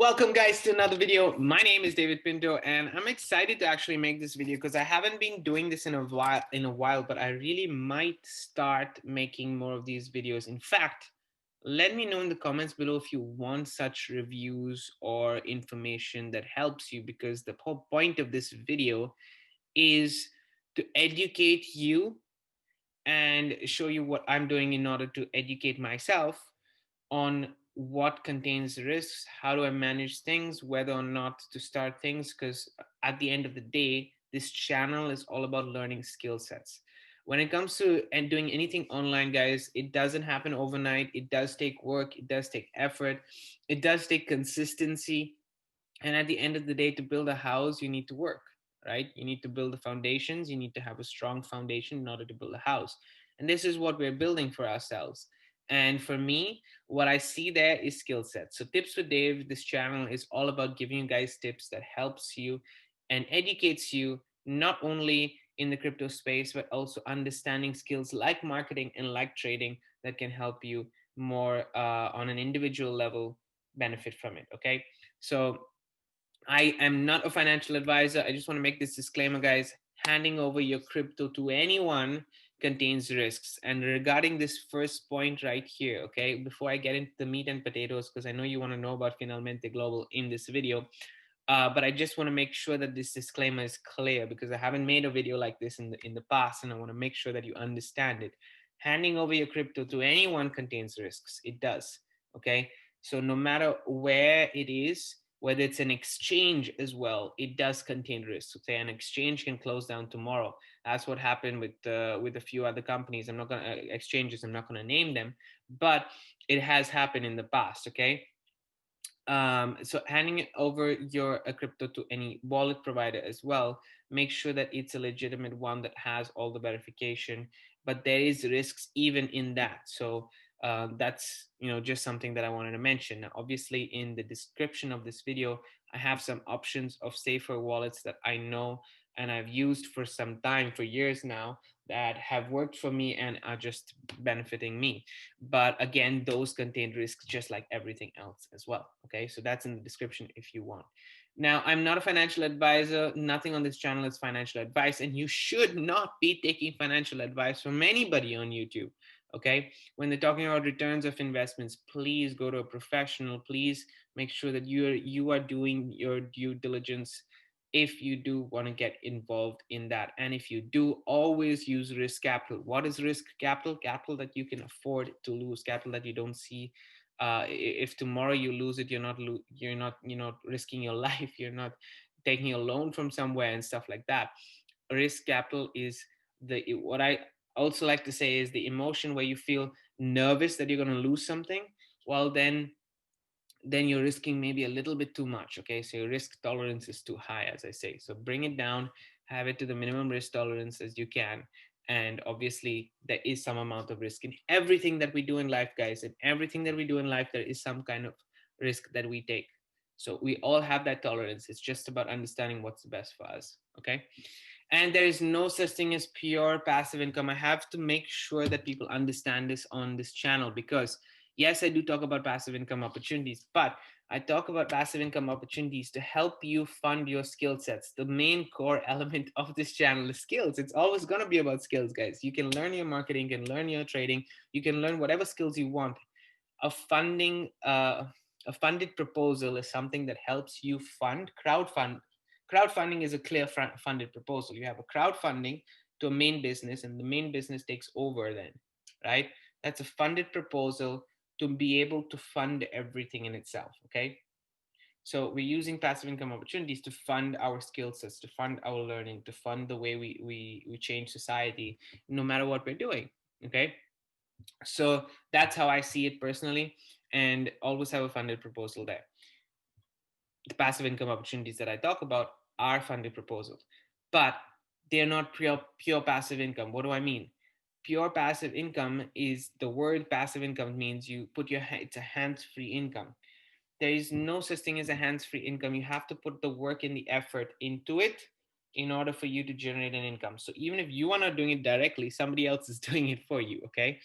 Welcome guys to another video. My name is David Pinto and I'm excited to actually make this video because I haven't been doing this in a while, but I really might start making more of these videos. In fact, let me know in the comments below if you want such reviews or information that helps you, because the whole point of this video is to educate you and show you what I'm doing in order to educate myself on what contains risks, how do I manage things, whether or not to start things, because at the end of the day, this channel is all about learning skill sets. When it comes to and doing anything online, guys, it doesn't happen overnight. It does take work, it does take effort, it does take consistency. And at the end of the day, to build a house, you need to work, right? You need to build the foundations. You need to have a strong foundation in order to build a house. And this is what we're building for ourselves. And for me, what I see there is skill sets. So Tips with Dave, this channel is all about giving you guys tips that helps you and educates you, not only in the crypto space, but also understanding skills like marketing and like trading that can help you more on an individual level benefit from it. Okay. So I am not a financial advisor. I just want to make this disclaimer, guys. Handing over your crypto to anyone contains risks. And regarding this first point right here, okay, before I get into the meat and potatoes, because I know you want to know about Finalemente Global in this video, but I just want to make sure that this disclaimer is clear, because I haven't made a video like this in the past, and I want to make sure that you understand it. Handing over your crypto to anyone contains risks. It does, okay? So no matter where it is, whether it's an exchange as well, it does contain risks. So say an exchange can close down tomorrow. That's what happened with a few other companies. I'm not gonna exchanges. I'm not gonna name them, but it has happened in the past. Okay. So handing over your crypto to any wallet provider as well, make sure that it's a legitimate one that has all the verification. But there is risks even in that. So that's just something that I wanted to mention. Now, obviously, in the description of this video, I have some options of safer wallets that I know and I've used for some time, for years now, that have worked for me and are just benefiting me. But again, those contain risks just like everything else as well. Okay, so that's in the description if you want. Now, I'm not a financial advisor. Nothing on this channel is financial advice, and you should not be taking financial advice from anybody on YouTube. Okay, when they're talking about returns of investments, please go to a professional. Please make sure that you are doing your due diligence if you do want to get involved in that. And if you do, always use risk capital. What is risk capital? Capital that you can afford to lose, capital that you don't see. If tomorrow you lose it, you're not risking your life. You're not taking a loan from somewhere and stuff like that. Risk capital is what I also like to say is the emotion where you feel nervous that you're going to lose something. Well, then you're risking maybe a little bit too much. Okay, so your risk tolerance is too high, as I say. So bring it down, have it to the minimum risk tolerance as you can. And obviously there is some amount of risk in everything that we do in life, guys. In everything that we do in life, there is some kind of risk that we take. So we all have that tolerance. It's just about understanding what's the best for us. Okay. And there is no such thing as pure passive income. I have to make sure that people understand this on this channel, because yes, I do talk about passive income opportunities, but I talk about passive income opportunities to help you fund your skill sets. The main core element of this channel is skills. It's always going to be about skills, guys. You can learn your marketing, you can learn your trading, you can learn whatever skills you want. A a funded proposal is something that helps you crowdfund. Crowdfunding is a clear funded proposal. You have a crowdfunding to a main business, and the main business takes over then, right? That's a funded proposal to be able to fund everything in itself. Okay. So we're using passive income opportunities to fund our skill sets, to fund our learning, to fund the way we change society, no matter what we're doing. Okay. So that's how I see it personally, and always have a funded proposal there. The passive income opportunities that I talk about are funded proposals, but they're not pure passive income. What do I mean? Pure passive income is, the word passive income means you put it's a hands-free income. There is no such thing as a hands-free income. You have to put the work and the effort into it in order for you to generate an income. So even if you are not doing it directly, somebody else is doing it for you. Okay.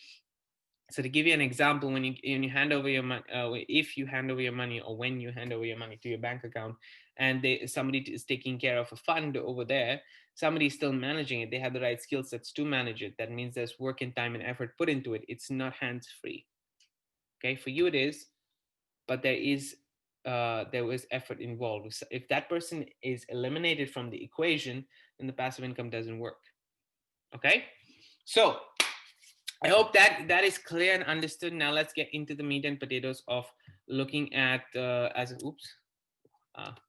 So to give you an example, when you hand over your money, if you hand over your money, or when you hand over your money to your bank account, and somebody is taking care of a fund over there, somebody is still managing it. They have the right skill sets to manage it. That means there's work and time and effort put into it. It's not hands free. Okay, for you it is, but there was effort involved. If that person is eliminated from the equation, then the passive income doesn't work. Okay, so I hope that is clear and understood. Now let's get into the meat and potatoes of looking at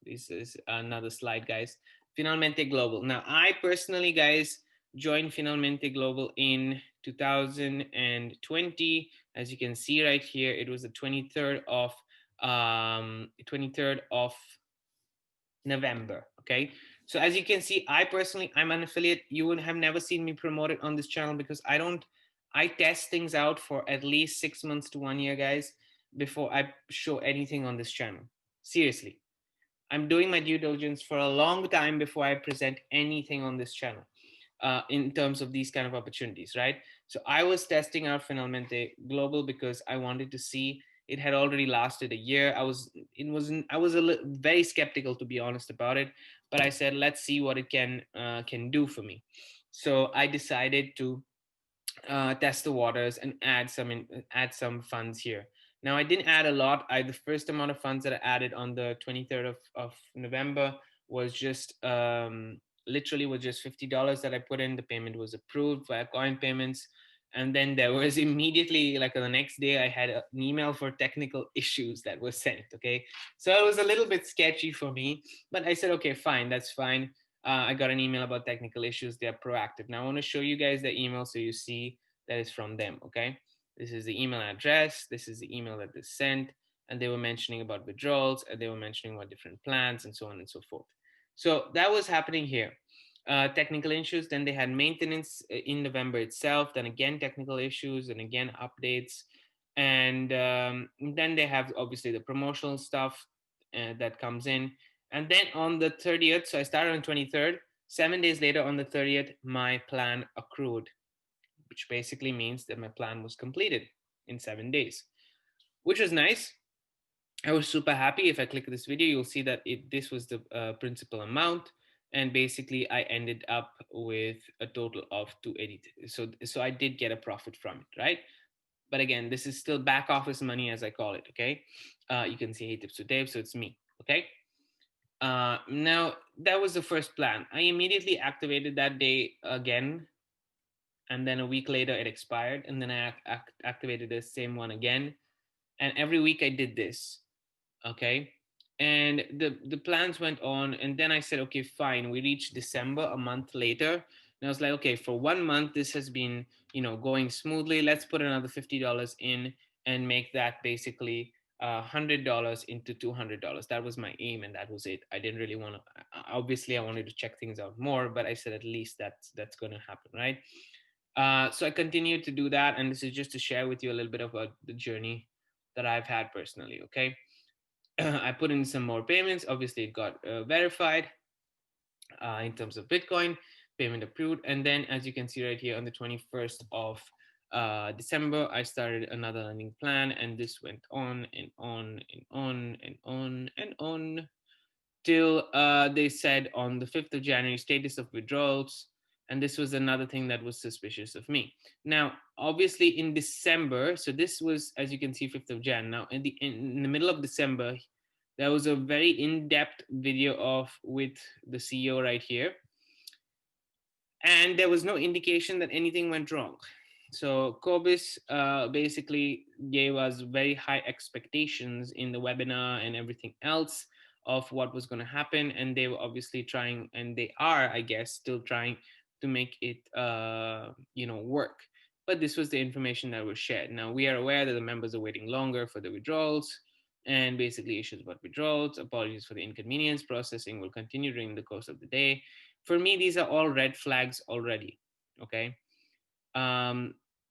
this is another slide, guys. Finalmente Global. Now I personally, guys, joined Finalmente Global in 2020. As you can see right here, it was the 23rd of November. Okay, so as you can see, I'm an affiliate. You would have never seen me promote it on this channel because I test things out for at least 6 months to 1 year, guys, before I show anything on this channel. Seriously, I'm doing my due diligence for a long time before I present anything on this channel, in terms of these kind of opportunities, right? So I was testing out Finalmente Global because I wanted to see. It had already lasted a year. I was very skeptical, to be honest, about it, but I said, let's see what it can do for me. So I decided to test the waters and add some funds here. Now I didn't add a lot. The first amount of funds that I added on the 23rd of November was just literally was just $50 that I put in. The payment was approved via coin payments. And then there was immediately, like, the next day, I had an email for technical issues that was sent. Okay, so it was a little bit sketchy for me, but I said, okay, fine, that's fine. I got an email about technical issues. They're proactive. Now I want to show you guys the email so you see that it's from them. Okay, this is the email address. This is the email that they sent, and they were mentioning about withdrawals, and they were mentioning about different plans and so on and so forth. So that was happening here. Technical issues. Then they had maintenance in November itself. Then again technical issues, and again updates, and then they have obviously the promotional stuff that comes in. And then on the 30th, so I started on 23rd, 7 days later on the 30th, my plan accrued, which basically means that my plan was completed in 7 days, which was nice. I was super happy. If I click this video, you'll see that this was the principal amount. And basically I ended up with a total of 280. So I did get a profit from it, right? But again, this is still back office money, as I call it. Okay. You can see, hey, tips with Dave. So it's me. Okay. Now that was the first plan. I immediately activated that day again, and then a week later it expired, and then I activated the same one again, and every week I did this. Okay, and the plans went on, and then I said, okay, fine. We reached December, a month later, and I was like, okay, for 1 month this has been going smoothly. Let's put another $50 in and make that basically $100 into $200. That was my aim, and that was it. I didn't really want to. Obviously, I wanted to check things out more, but I said at least that's going to happen, right? So I continued to do that, and this is just to share with you a little bit about the journey that I've had personally. Okay, I put in some more payments. Obviously, it got verified in terms of Bitcoin, payment approved. And then, as you can see right here, on the 21st of December, I started another lending plan, and this went on and on and on and on and on till they said on the 5th of January, status of withdrawals. And this was another thing that was suspicious of me. Now, obviously in December, so this was, as you can see, 5th of Jan. Now, in the middle of December, there was a very in-depth video with the CEO right here. And there was no indication that anything went wrong. So Corbis basically gave us very high expectations in the webinar and everything else of what was going to happen, and they were obviously trying, and they are, I guess, still trying to make it work. But this was the information that was shared. Now we are aware that the members are waiting longer for the withdrawals, and basically issues about withdrawals. Apologies for the inconvenience. Processing will continue during the course of the day. For me, these are all red flags already. Okay.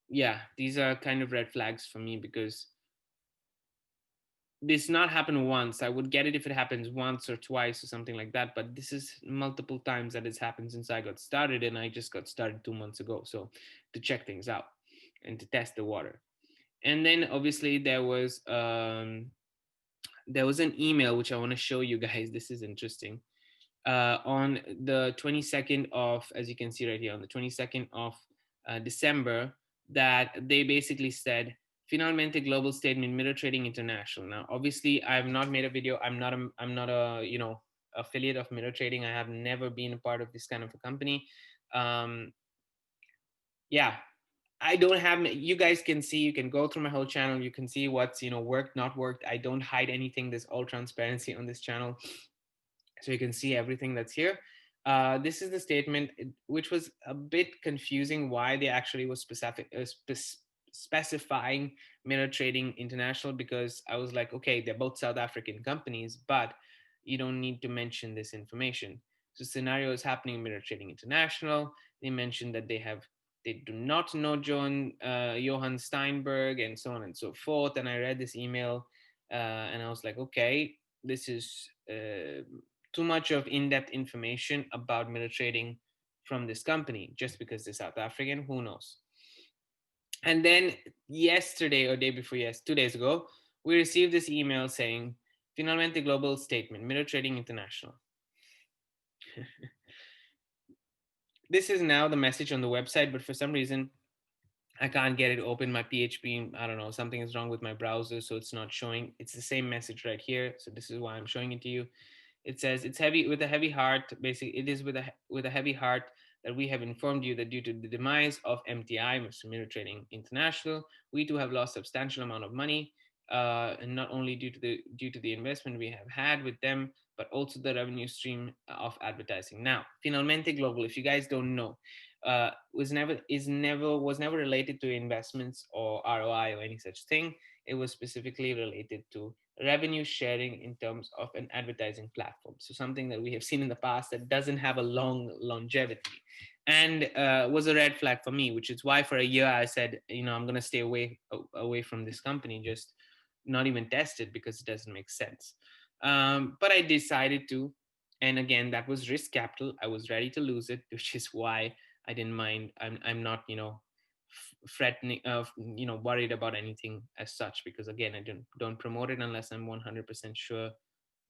Yeah, these are kind of red flags for me, because this not happened once. I would get it if it happens once or twice or something like that, but this is multiple times that it's happened since I got started, and I just got started 2 months ago. So to check things out and to test the water. And then obviously there was an email which I want to show you guys. This is interesting. On the 22nd of, as you can see right here, on the 22nd of December, that they basically said, Finalmente Global Statement, Mirror Trading International. Now, obviously, I have not made a video. I'm not a affiliate of Mirror Trading. I have never been a part of this kind of a company. Um, yeah, I don't have, you guys can see, you can go through my whole channel. You can see what's, worked, not worked. I don't hide anything. There's all transparency on this channel. So you can see everything that's here. This is the statement, which was a bit confusing why they actually was specifying Mirror Trading International, because I was like, okay, they're both South African companies, but you don't need to mention this information. So scenario is happening in Mirror Trading International. They mentioned that they do not know Johann Steinberg and so on and so forth. And I read this email and I was like, okay, this is too much of in-depth information about Mirror Trading from this company just because they're South African. Who knows? And then yesterday or day before, 2 days ago, we received this email saying, Finalmente Global Statement, Mirror Trading International. This is now the message on the website, but for some reason, I can't get it open. My PHP, I don't know, something is wrong with my browser, so it's not showing. It's the same message right here. So this is why I'm showing it to you. It says, it's heavy with a heavy heart. Basically, it is with a heavy heart that we have informed you that due to the demise of MTI, Mr. Mirror Trading International, we too have lost substantial amount of money, and not only due to the investment we have had with them, but also the revenue stream of advertising. Now, Finalmente Global, if you guys don't know, was never related to investments or ROI or any such thing. It was specifically related to revenue sharing in terms of an advertising platform. So something that we have seen in the past that doesn't have a long longevity, and was a red flag for me, which is why for a year I said, I'm going to stay away from this company, just not even test it because it doesn't make sense. But I decided to, and again, that was risk capital. I was ready to lose it, which is why I didn't mind. I'm not, threatening worried about anything as such, because again, I don't promote it unless I'm 100% sure,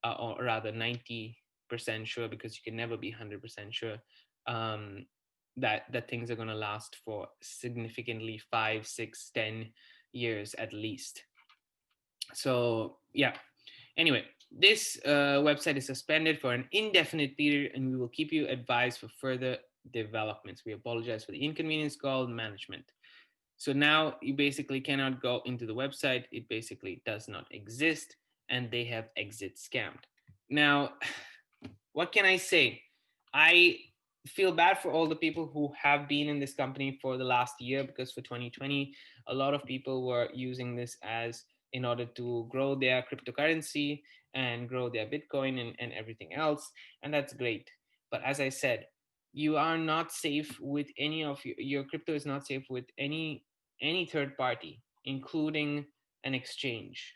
or rather 90% sure, because you can never be 100% sure um, that things are going to last for significantly 5, 6, 10 years at least. So yeah, anyway, this website is suspended for an indefinite period, and we will keep you advised for further developments. We apologize for the inconvenience called management. So now you basically cannot go into the website. It basically does not exist, and they have exit scammed. Now, what can I say? I feel bad for all the people who have been in this company for the last year, because for 2020, a lot of people were using this as in order to grow their cryptocurrency and grow their Bitcoin and everything else. And that's great. But as I said, you are not safe with any of your crypto is not safe with any third party, including an exchange.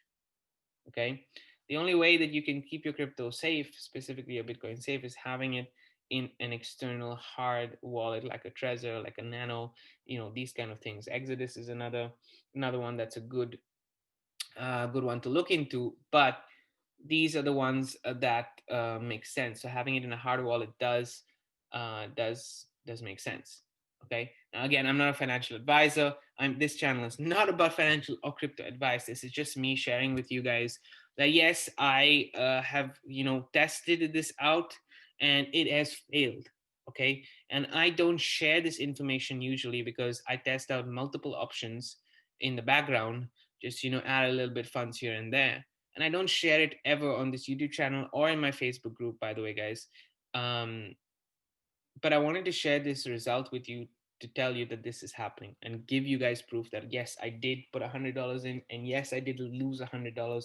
Okay. The only way that you can keep your crypto safe, specifically your Bitcoin safe, is having it in an external hard wallet like a Trezor, like a Nano, these kind of things. Exodus is another one that's a good one to look into. But these are the ones that make sense. So having it in a hard wallet does make sense. Okay. Now again, I'm not a financial advisor. This channel is not about financial or crypto advice. This is just me sharing with you guys that yes, I have tested this out and it has failed. Okay, and I don't share this information usually because I test out multiple options in the background, just add a little bit funds here and there, and I don't share it ever on this YouTube channel or in my Facebook group, by the way, guys. Um, but I wanted to share this result with you to tell you that this is happening and give you guys proof that yes, I did put $100 in, and yes, I did lose $100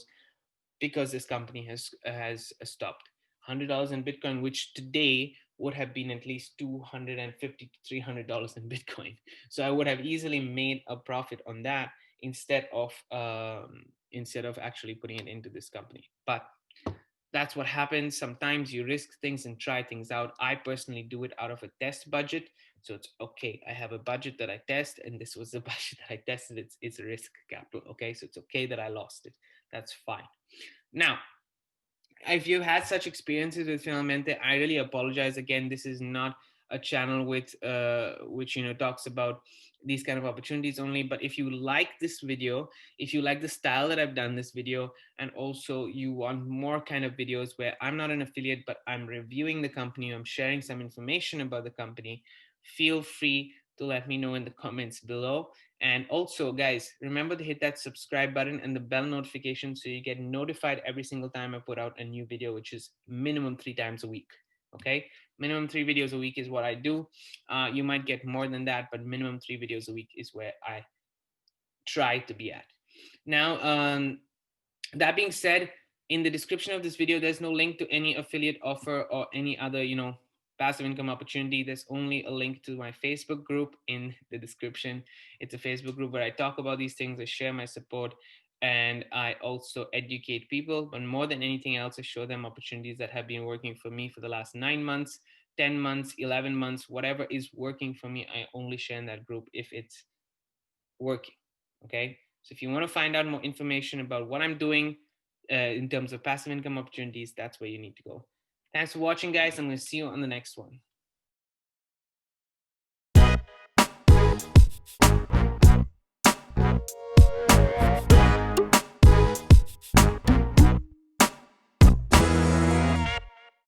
because this company has stopped. $100 in Bitcoin, which today would have been at least $250 to $300 in Bitcoin. So I would have easily made a profit on that instead of actually putting it into this company. But that's what happens. Sometimes you risk things and try things out. I personally do it out of a test budget. So it's okay. I have a budget that I test, and this was the budget that I tested. It's a risk capital. Okay, so it's okay that I lost it. That's fine. Now, if you've had such experiences with Finalmente, I really apologize. Again, this is not a channel with which talks about these kind of opportunities only. But if you like this video, if you like the style that I've done this video, and also you want more kind of videos where I'm not an affiliate but I'm reviewing the company, I'm sharing some information about the company, feel free to let me know in the comments below. And also, guys, remember to hit that subscribe button and the bell notification so you get notified every single time I put out a new video, which is minimum 3 times a week. Okay, minimum 3 videos a week is what I do. You might get more than that, but minimum 3 videos a week is where I try to be at. Now, that being said, in the description of this video, there's no link to any affiliate offer or any other, passive income opportunity. There's only a link to my Facebook group in the description. It's a Facebook group where I talk about these things, I share my support, and I also educate people. But more than anything else, I show them opportunities that have been working for me for the last 9 months, 10 months, 11 months, whatever is working for me. I only share in that group if it's working. Okay. So if you want to find out more information about what I'm doing in terms of passive income opportunities, that's where you need to go. Thanks for watching, guys. I'm going to see you on the next one.